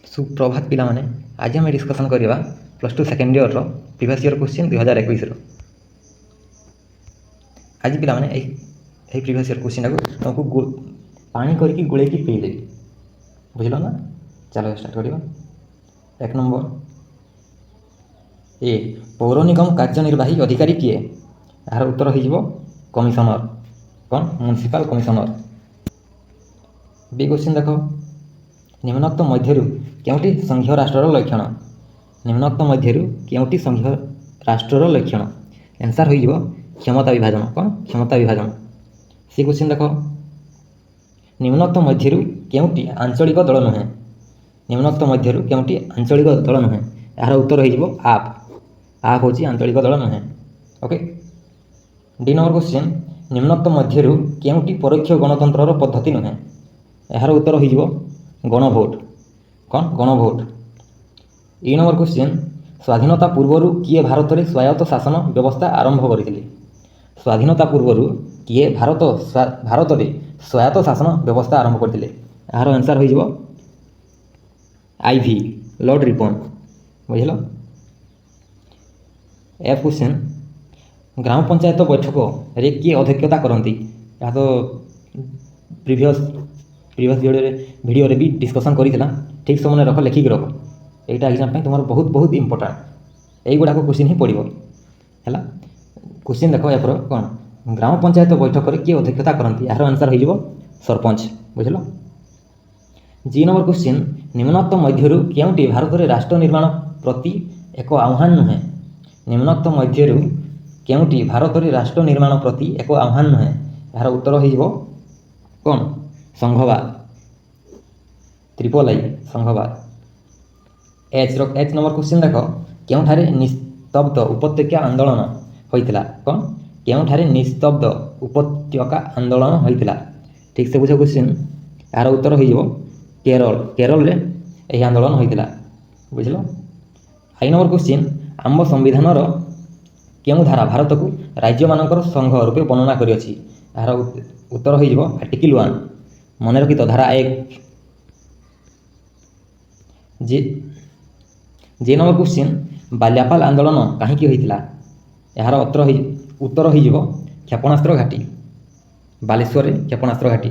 सुप्रभात पिलामाने आज आम डिस्कसन करवा +2 second year previous year question 2021 आज पिलामाने प्रीवियस इयर क्वेश्चन तुमको पानी करके गोले की पी देवी बुझल ना। चलो स्टार्ट करवा। 1 नंबर ए पौर निगम कार्यनिर्वाही अधिकारी किए यार उत्तर हो कमिशनर कौन म्युनिसिपल कमिशनर। बी क्वेश्चन देख निम्नोक्त मध्यरु केउटी संघीय राष्ट्रर लक्षण निम्नोक्त मध्यरु केउटी संघीय राष्ट्रर लक्षण आंसर हो क्षमता विभाजन कौन क्षमता विभाजन। सी क्वेश्चन देख निम्नोक्त मध्यरु केउटी आंचलिक दल नुहे निम्नोक्त मध्यरु केउटी आंचलिक दल नुहे यार उत्तर हो आप आप हूँ आंचलिक दल नुहे। ओके। डी नंबर क्वेश्चन निम्नोक्त मध्यरु केउटी परोक्ष गणतंत्र पद्धति नुहे यार उत्तर हो गणभोट कौन गणभोट। ए नंबर क्वेश्चन स्वाधीनता पूर्वर किए भारत में स्वायत्त शासन व्यवस्था आरंभ करते स्वाधीनता पूर्वर किए भारत में स्वायत्त शासन व्यवस्था आरंभ करते यार आंसर हो आईवी लॉर्ड रिपन बुझल। एफ क्वेश्चन ग्राम पंचायत बैठक रे किए अध्यक्षता करती या तो प्रीवियस वीडियो भी डिस्कसन करा ठीक से मन रख लिखिक रख यहाँ एग्जाम तुम बहुत बहुत इंपोर्टाट युवा क्वेश्चन ही पड़ो है। क्वेश्चन देख यार कौन ग्राम पंचायत बैठक में किए अध्यक्षता करती यार आंसर हो सरपंच बुझल। जी नंबर क्वेश्चन निम्नोक्त मध्यरु केउटी भारत में राष्ट्र निर्माण प्रति एक आह्वान नुहे निम्नोक्त मध्यरु केउटी भारत में राष्ट्र निर्माण प्रति एक आह्वान नुहे यार उत्तर हो कौन संघवाद ट्रिपल आई संघवाद। एच नंबर क्वेश्चन देख केउठारे निस्तब्ध उपत्यका आंदोलन होइतिला कौन केउठारे निस्तब्ध उपत्यका आंदोलन होइतिला ठीक से बुझ क्वेश्चन यार उत्तर हो केरल केरल रे यही आंदोलन होइतिला बुझल। आई नंबर क्वेश्चन आम संविधान केउ धारा भारत को राज्य मानकर संघ रूपे वर्णना करिअछि यार उत्तर हो आर्टिकल 1 मन रखी तो धारा 1। जे नंबर क्वेश्चन बाल्यापाल आंदोलन कहीं होता यार उत्तर हो क्षेपणास्त्र घाटी बालेश्वर क्षेपणास्त्र घाटी।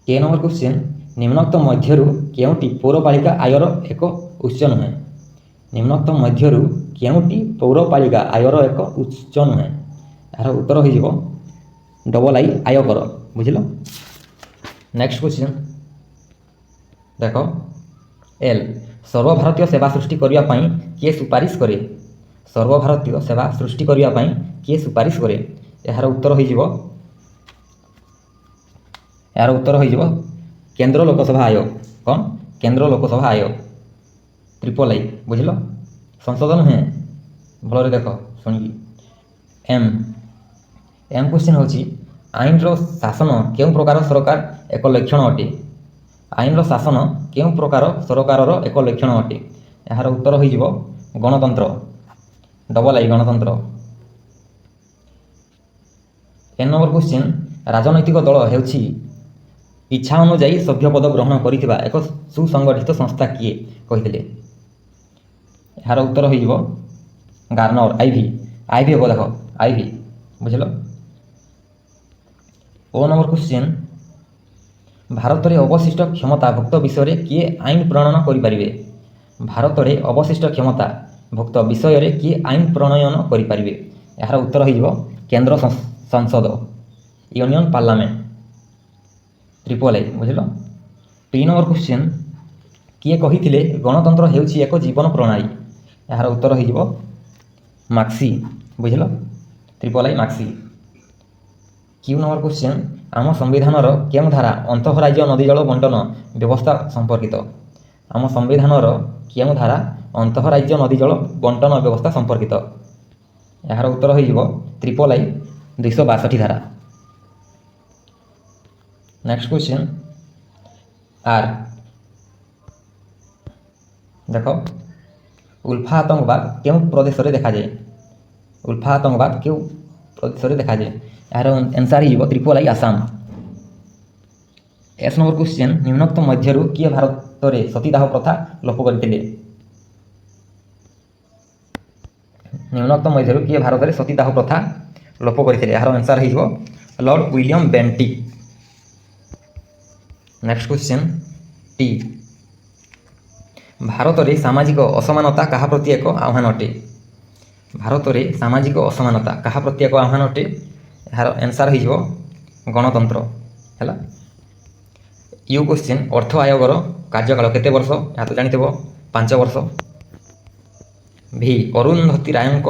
के नंबर क्वेश्चन निम्नोक्त मध्यरु केउटी पौरपालिका आयर एक उच्च नुहे निम्नोक्त मध्यरु केउटी पौरपालिका आयर एक उच्च नुहे यार उत्तर हो डबल आई आयकर बुझल। नेक्स्ट क्वेश्चन देख एल सर्वभारतीय सेवा सृष्टि करने किए सुपारिश करे सर्वभारतीय सेवा सृष्टि करने किए सुपारिश करे यार उत्तर हो केंद्र लोकसभा आयोग कौन केंद्र लोकसभा आयोग ट्रिपल आई बुझल संशोधन है भल देख शुणी। एम क्वेश्चन होची आईन शासन केउ प्रकार सरकार एक लक्षण अटे आईन शासन केउ प्रकार सरकार एक लक्षण अटे यार उत्तर हो गणतंत्र डबल आई गणतंत्र। एन नंबर क्वेश्चन राजनैतिक दल हेउछि इच्छा अनुजाई सभ्य पद ग्रहण करिथिबा एक सुसंगठित संस्था किए कहिथिले यार उत्तर हो गार्नर आईवी हो देख आईवी बुझल। ओ नंबर क्वेश्चन भारत में अवशिष्ट क्षमता भुक्त विषय में किए आईन प्रणयन करें भारत में अवशिष्ट क्षमता भुक्त विषय में किए आईन प्रणयन करें यार उत्तर हो केंद्र संसद यूनियन पार्लियामेंट ट्रिपल आई बुझल। 3 नंबर क्वेश्चन किए कही गणतंत्र हेउछि एक जीवन प्रणाली यार उत्तर हो मार्क्सी बुझल ट्रिपल आई मार्क्सी। क्यू नंबर क्वेश्चन आम संविधान केउं धारा अंतःराज्य नदी जल बंटन व्यवस्था संपर्कित आम संविधान केउं धारा अंतःराज्य नदी जल बंटन व्यवस्था संपर्कित यार उत्तर हो ट्रिपल आई 262 धारा। नेक्स्ट क्वेश्चन आर देख उल्फा आतंकवाद केउं प्रदेश में देखा जाए उल्फा आतंकवाद केउं प्रदेश में देखा जाए यार आंसर हो triple I Assam. S number question निम्नोक्त मध्यरु किए भारत रे सतीदाह प्रथा लोप करथिले निम्नोक्त मध्यरु किए भारत रे सतीदाह प्रथा लोप करथिले यार आंसर हिजो Lord William Bentinck. Next question T Bharat रे सामाजिक असमानता कहा प्रति एक आह्वान अटे भारत रे सामाजिक असमानता कहा प्रति एक आह्वान अटे यार आंसर हिजो गणतंत्र हैला। यू क्वेश्चन अर्थ आयोगर कार्यकाल केते वर्ष या तो जानिथबो 5 वर्ष। भी अरुंधती रायଙ୍କ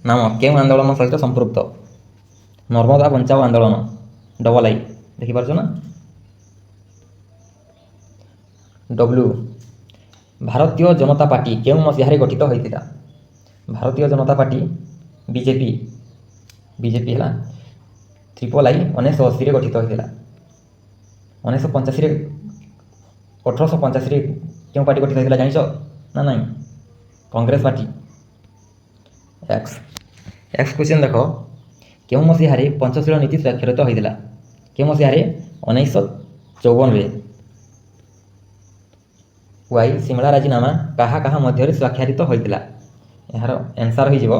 नाम केउ आंदोलन सहित संपृक्त नर्मदा बंचाओ आंदोलन डबल आई देखि पारछो ना। डब्ल्यू भारतीय जनता पार्टी केउ मसिहारे गठित होइतिला Bharatiya Janata party BJP BJP हैला ट्रिपल आई 1980 रे गठित होइतिला 1985 रे 1885 रे क्यों पार्टी गठित होइतिला जानिछो ना नहीं Congress party. X x question देखो क्यों मसिहारे पंचशील नीति स्वाक्षरित होइतिला क्यों मसिहारे 1954 रे। वाई सिमला राजीनामा कहा कहा मध्य स्वाक्षरित होइतिला यार आंसर हो जिवो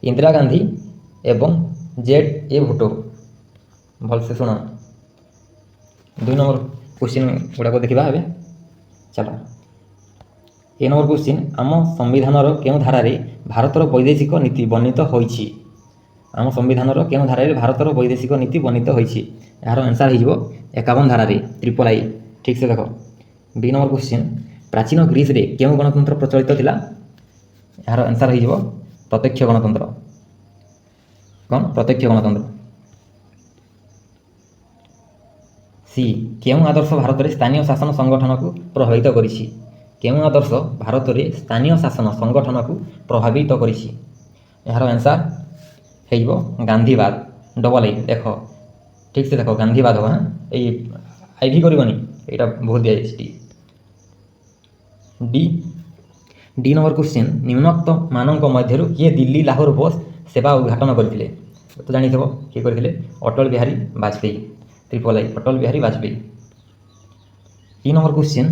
इंदिरा गांधी एवं जेड ए भुटो भल से सुन। 2 नंबर क्वेश्चन गुड़ा को देखा हे चलो ए नंबर क्वेश्चन आम संविधान केउं धारा रे भारतर वैदेशिक नीति वर्णित होइछि आम संविधान केउं धारा रे भारतर वैदेशिक नीति वर्णित होइछि यार आंसर हो जिवो 51 धारा रे ट्रिपल आई ठीक से देखो। बी नंबर क्वेश्चन प्राचीन ग्रीस रे केउं गणतंत्र प्रचलित थिला यार आंसर हो जिवो प्रत्यक्ष गणतंत्र कौन प्रत्यक्ष गणतंत्र। सी केउं आदर्श भारत रे स्थानीय शासन संगठन को प्रभावित करिछि केउं आदर्श भारत रे स्थानीय शासन संगठन को प्रभावित करिछि यार आंसर हो जिवो गांधीवाद डबल आई देखो ठीक से देखो गांधीवाद हो ए आईवी करबनी एटा बहुत दिया D D D number question निम्नोक्त मानक मध्यरु किए दिल्ली लाहौर बस सेवा उद्घाटन करथिले तो जानिथबो किए करथिले Atal Bihari Vajpayee triple I Atal Bihari Vajpayee. E number question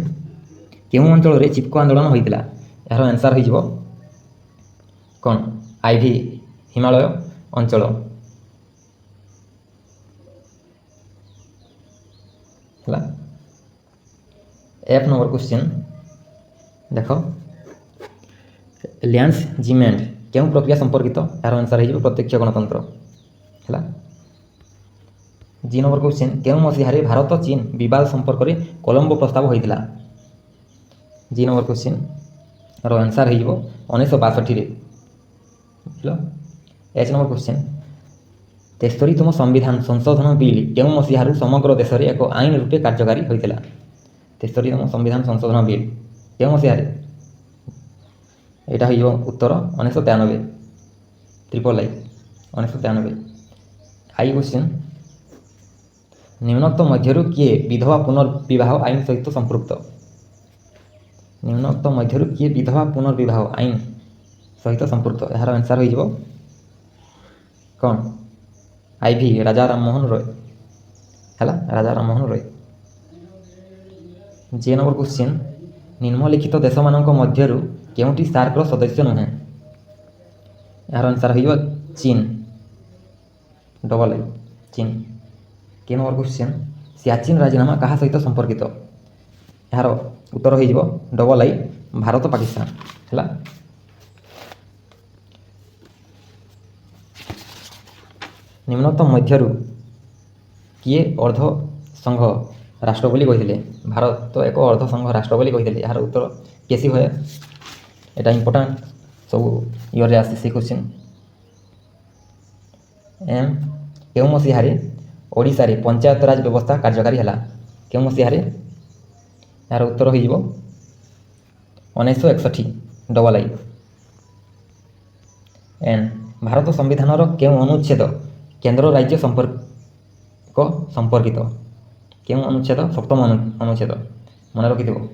केउं अंचल रे चिपको आंदोलन होइतिला यार आंसर हो जिवो कोन आईवी हिमालय अंचल हला। एफ नंबर क्वेश्चन देखो लैंसजीमेंट केउं प्रक्रिया संपर्कित यार आंसर हो प्रत्यक्ष गणतंत्र है। जी नंबर क्वेश्चन केउं मसिहारे भारत चीन विवाद संपर्क में कोलंबो प्रस्ताव होइतिला जी नंबर क्वेश्चन रो आंसर हो 1962 रे बुझलो। एच नंबर क्वेश्चन 73तम संविधान संशोधन बिल केउं मसिहारु समग्र देश रे एक आईन रूपे कार्यकारी होइतिला 73तम संविधान संशोधन बिल केउं मसिहारे एटा हो उत्तर 1993 ट्रिपल आई 1993। आई क्वेश्चन निम्नोक्त मध्यरु किए विधवा पुनर्विवाह आईन सहित संपृक्त निम्नोक्त मध्यरु किए विधवा पुनर्विवाह आईन सहित संपृक्त यार आंसर हो जिवो कौन आईवी राजा राममोहन रॉय हैला राजा राममोहन रॉय। जे नंबर क्वेश्चन निम्नलिखित देश मानक मध्यरु केउंटी सार्क सदस्य नुहे यार आंसर हो चीन डबल आई चीन। के नंबर क्वेश्चन सियाचिन राजीनामा कहा सहित संपर्कित यार उत्तर हो डबल आई भारत पाकिस्तान है। निम्नोक्त मध्यरु किए अर्ध संघ राष्ट्र बोली कहिथिले भारत तो एक अर्ध संघ राष्ट्र बोली कहिथिले यार उत्तर केसी होय एटा इंपोर्टेंट सब ईयर रे आसी से क्वेश्चन। एम केउं मसिहारे ओडिशा रे पंचायत राज व्यवस्था कार्यकारी हला केउं मसिहारे यार उत्तर हो जिवो 1961 डबल आई। एन भारत संविधान रो केउं अनुच्छेद केंद्र राज्य संपर्कित केउं अनुच्छेद 7म अनुच्छेद मन रखिथिबो।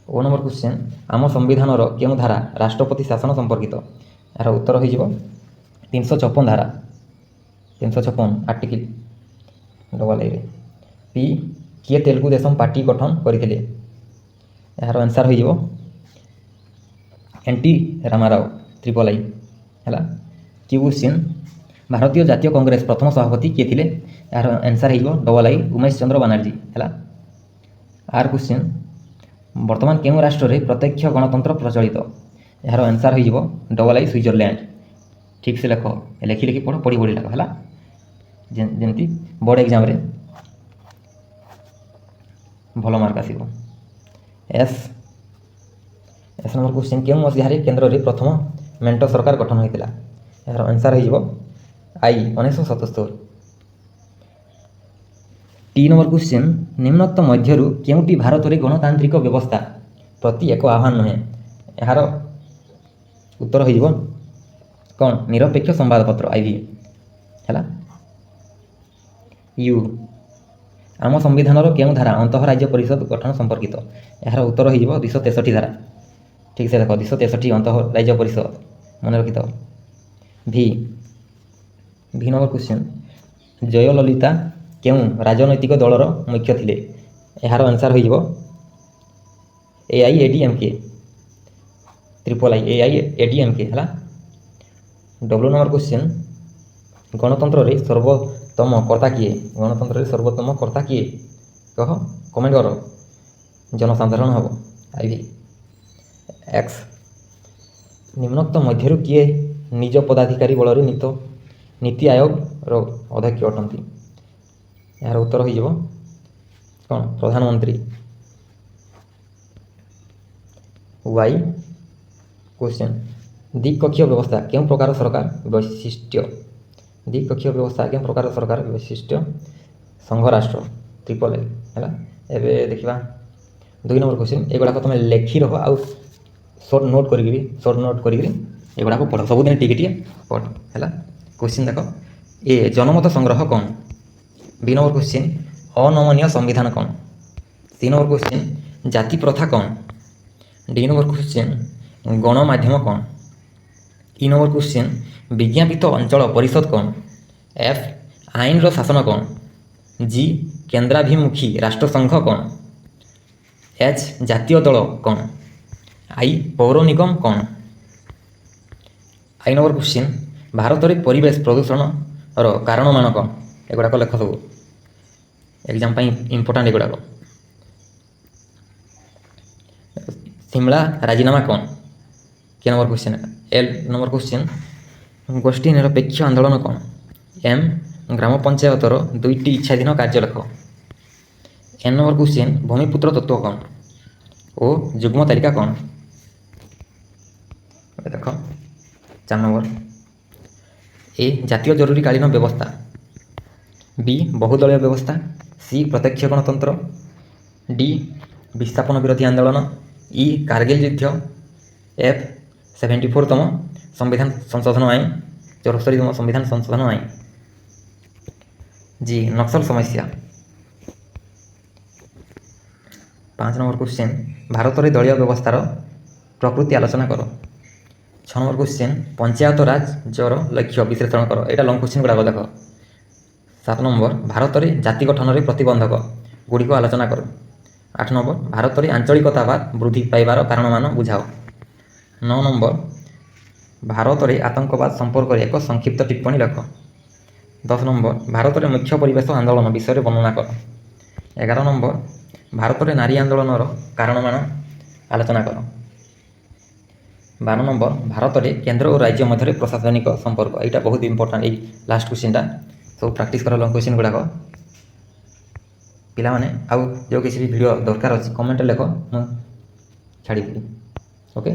ओ नंबर क्वेश्चन आम संविधान रो केउं धारा राष्ट्रपति शासन संपर्कित यार उत्तर हो जिवो 356 धारा 356 आर्टिकल डबल आई रे। ପି କିଏ ତେଲୁଗୁ ଦେଶମ ପାର୍ଟି ଗଠନ କରିଥିଲେ? ଏହାର ଆନ୍ସର୍ ହୋଇଯିବ N T Rama Rao triple I ହେଲା। କ୍ୟୁ କ୍ୱେଶ୍ଚିନ୍ ଭାରତୀୟ ଜାତୀୟ କଂଗ୍ରେସ ପ୍ରଥମ ସଭାପତି କିଏ ଥିଲେ? ଏହାର ଆନ୍ସର୍ ହୋଇଯିବ ଡବଲ ଆଇ ଉମେଶ ଚନ୍ଦ୍ର ବାନାର୍ଜୀ ହେଲା। ଆର କ୍ୱେଶ୍ଚିନ୍ ବର୍ତ୍ତମାନ କେଉଁ ରାଷ୍ଟ୍ରରେ ପ୍ରତ୍ୟକ୍ଷ ଗଣତନ୍ତ୍ର ପ୍ରଚଳିତ? ଏହାର ଆନ୍ସର୍ ହୋଇଯିବ ଡବଲ ଆଇ ସୁଇଜରଲ୍ୟାଣ୍ଡ। ଠିକ୍ସେ ଲେଖ, ଲେଖି ଲେଖି ପଢ଼, ପଢ଼ି ପଢ଼ି ଲେଖ ହେଲା, ଯେମିତି ବୋର୍ଡ଼ ଏକ୍ଜାମ୍ରେ ଭଲ ମାର୍କ ଆସିବ। ଏସ୍ ନମ୍ବର କ୍ୱେଶ୍ଚିନ୍ କେଉଁ ମସିହାରେ କେନ୍ଦ୍ରରେ ପ୍ରଥମ ମେଣ୍ଟ ସରକାର ଗଠନ ହୋଇଥିଲା? ଏହାର ଆନ୍ସର୍ ହୋଇଯିବ ଆଇ 1977। ଟି ନମ୍ବର କ୍ୱେଶ୍ଚିନ୍ ନିମ୍ନୋକ୍ତ ମଧ୍ୟରୁ କେଉଁଟି ଭାରତରେ ଗଣତାନ୍ତ୍ରିକ ବ୍ୟବସ୍ଥା ପ୍ରତି ଏକ ଆହ୍ୱାନ ନୁହେଁ? ଏହାର ଉତ୍ତର ହୋଇଯିବ କ'ଣ? ନିରପେକ୍ଷ ସମ୍ବାଦପତ୍ର ଆଇଭି ହେଲା। ୟୁ ଆମ ସମ୍ବିଧାନର କେଉଁ ଧାରା ଅନ୍ତଃରାଜ୍ୟ ପରିଷଦ ଗଠନ ସମ୍ପର୍କିତ? ଏହାର ଉତ୍ତର ହୋଇଯିବ 263 ଧାରା। ଠିକ୍ସେ ଦେଖ, 263 ଅନ୍ତଃରାଜ୍ୟ ପରିଷଦ ମନେ ରଖିଥାଅ। ଭି ନମ୍ବର କ୍ୱେଶ୍ଚିନ୍ ଜୟଲଲିତା କେଉଁ ରାଜନୈତିକ ଦଳର ମୁଖ୍ୟ ଥିଲେ? ଏହାର ଆନ୍ସର୍ ହୋଇଯିବ AIADMK ତ୍ରିପଲ ଆଇ AIADMK ହେଲା। ଡବ୍ଲ୍ୟୁ ନମ୍ବର କ୍ୱେଶ୍ଚିନ୍ ଗଣତନ୍ତ୍ରରେ ସର୍ବୋତ୍ତମ କର୍ତ୍ତା କିଏ? ଗଣତନ୍ତ୍ରରେ ସର୍ବୋତ୍ତମ କର୍ତ୍ତା କିଏ କହ, କମେଣ୍ଟ କର, ଜନସାଧାରଣ ହେବ ଆଇଭି। ଏକ୍ସ ନିମ୍ନୋକ୍ତ ମଧ୍ୟରୁ କିଏ ନିଜ ପଦାଧିକାରୀ ବଳରେ ନୀତି ଆୟୋଗର ଅଧ୍ୟକ୍ଷ ଅଟନ୍ତି? ଏହାର ଉତ୍ତର ହୋଇଯିବ କ'ଣ? ପ୍ରଧାନମନ୍ତ୍ରୀ। ୱାଇ କ୍ୱେଶ୍ଚିନ୍ ଦ୍ୱିକକ୍ଷୀୟ ବ୍ୟବସ୍ଥା କେଉଁ ପ୍ରକାର ସରକାର ବୈଶିଷ୍ଟ୍ୟ? ଦ୍ୱିକକ୍ଷୀୟ ବ୍ୟବସ୍ଥା କେଉଁ ପ୍ରକାର ସରକାର ବୈଶିଷ୍ଟ୍ୟ? ସଂଘ ରାଷ୍ଟ୍ର ତ୍ରିପଲ ଆଇ ହେଲା। ଏବେ ଦେଖିବା 2 ନମ୍ବର କ୍ୱେଶ୍ଚିନ୍। ଏଗୁଡ଼ାକ ତୁମେ ଲେଖି ରଖ ଆଉ ସର୍ଟ ନୋଟ୍ କରିକିରି ଏଗୁଡ଼ାକ ପଢ଼, ସବୁଦିନ ଟିକେ ଟିକେ ପଢ଼ ହେଲା। କ୍ୱେଶ୍ଚିନ୍ ଦେଖ, ଏ ଜନମତ ସଂଗ୍ରହ କ'ଣ? ବି ନମ୍ବର କ୍ୱେଶ୍ଚିନ୍ ଅନମନୀୟ ସମ୍ବିଧାନ କ'ଣ? ସି ନମ୍ବର କ୍ୱେଶ୍ଚିନ୍ ଜାତି ପ୍ରଥା କ'ଣ? ଡି ନମ୍ବର କ୍ୱେଶ୍ଚିନ୍ ଗଣମାଧ୍ୟମ କ'ଣ? ଇ ନମ୍ବର କ୍ୱେଶ୍ଚିନ୍ ବିଜ୍ଞାପିତ ଅଞ୍ଚଳ ପରିଷଦ କ'ଣ? ଏଫ୍ ଆଇନର ଶାସନ କ'ଣ? ଜି କେନ୍ଦ୍ରାଭିମୁଖୀ ରାଷ୍ଟ୍ରସଂଘ କ'ଣ? ଏଚ୍ ଜାତୀୟ ଦଳ କ'ଣ? ଆଇ ପୌର ନିଗମ କ'ଣ? ଆଇ ନମ୍ବର କ୍ୱେଶ୍ଚିନ୍ ଭାରତରେ ପରିବେଶ ପ୍ରଦୂଷଣର କାରଣମାନ କ'ଣ? ଏଗୁଡ଼ାକ ଲେଖ ସବୁ, ଏକ୍ଜାମ୍ ପାଇଁ ଇମ୍ପୋର୍ଟାଣ୍ଟ ଏଗୁଡ଼ାକ। ସିମଲା ରାଜିନାମା କ'ଣ? K number question. L number question ଗୋଷ୍ଠୀ ନିରପେକ୍ଷ ଆନ୍ଦୋଳନ କ'ଣ? ଏମ୍ ଗ୍ରାମ ପଞ୍ଚାୟତର 2ଟି ଇଚ୍ଛାଧୀନ କାର୍ଯ୍ୟ ଲେଖ। ଏନ୍ ନମ୍ବର କ୍ୱେଶ୍ଚିନ୍ ଭୂମିପୁତ୍ର ତତ୍ତ୍ୱ କ'ଣ? ଓ ଯୁଗ୍ମ ତାଲିକା କ'ଣ? ଦେଖ 4 ନମ୍ବର। ଏ ଜାତୀୟ ଜରୁରୀକାଳୀନ ବ୍ୟବସ୍ଥା, ବି ବହୁଦଳୀୟ ବ୍ୟବସ୍ଥା, ସି ପ୍ରତ୍ୟକ୍ଷ ଗଣତନ୍ତ୍ର, ଡି ବିସ୍ଥାପନ ବିରୋଧୀ ଆନ୍ଦୋଳନ, ଇ କାର୍ଗିଲ ଯୁଦ୍ଧ, ଏଫ୍ 74ତମ ସମ୍ବିଧାନ ସଂଶୋଧନ ଆଇନ, 74ତମ ସମ୍ବିଧାନ ସଂଶୋଧନ ଆଇନ, ଜି ନକ୍ସଲ ସମସ୍ୟା। 5 ନମ୍ବର କ୍ୱେଶ୍ଚିନ୍ ଭାରତରେ ଦଳୀୟ ବ୍ୟବସ୍ଥାର ପ୍ରକୃତି ଆଲୋଚନା କର। 6 ନମ୍ବର କ୍ୱେଶ୍ଚିନ୍ ପଞ୍ଚାୟତ ରାଜର ଲକ୍ଷ୍ୟ ବିଶ୍ଳେଷଣ କର। ଏଇଟା ଲଙ୍ଗ କ୍ୱେଶ୍ଚିନ୍ ଗୁଡ଼ାକ ଦେଖ। 7 ନମ୍ବର ଭାରତରେ ଜାତି ଗଠନରେ ପ୍ରତିବନ୍ଧକ ଗୁଡ଼ିକ ଆଲୋଚନା କର। 8 ନମ୍ବର ଭାରତରେ ଆଞ୍ଚଳିକତାବାଦ ବୃଦ୍ଧି ପାଇବାର କାରଣମାନ ବୁଝାଅ। 9 ନମ୍ବର ଭାରତରେ ଆତଙ୍କବାଦ ସମ୍ପର୍କରେ ଏକ ସଂକ୍ଷିପ୍ତ ଟିପ୍ପଣୀ ଲେଖ। 10 ନମ୍ବର ଭାରତରେ ମୁଖ୍ୟ ପରିବେଶ ଆନ୍ଦୋଳନ ବିଷୟରେ ବର୍ଣ୍ଣନା କର। 11 ନମ୍ବର ଭାରତରେ ନାରୀ ଆନ୍ଦୋଳନର କାରଣମାନ ଆଲୋଚନା କର। 12 ନମ୍ବର ଭାରତରେ କେନ୍ଦ୍ର ଓ ରାଜ୍ୟ ମଧ୍ୟରେ ପ୍ରଶାସନିକ ସମ୍ପର୍କ। ଏଇଟା ବହୁତ ଇମ୍ପୋର୍ଟାଣ୍ଟ, ଏଇ ଲାଷ୍ଟ କ୍ୱେଶ୍ଚିନ୍ଟା ସବୁ ପ୍ରାକ୍ଟିସ୍ କର। ଲଙ୍ଗ କ୍ୱେଶ୍ଚିନ୍ ଗୁଡ଼ାକ ପିଲାମାନେ ଆଉ ଯେଉଁ କିଛି ବି ଭିଡ଼ିଓ ଦରକାର ଅଛି କମେଣ୍ଟରେ ଲେଖ, ମୁଁ ଛାଡ଼ିଦେବି। ଓକେ।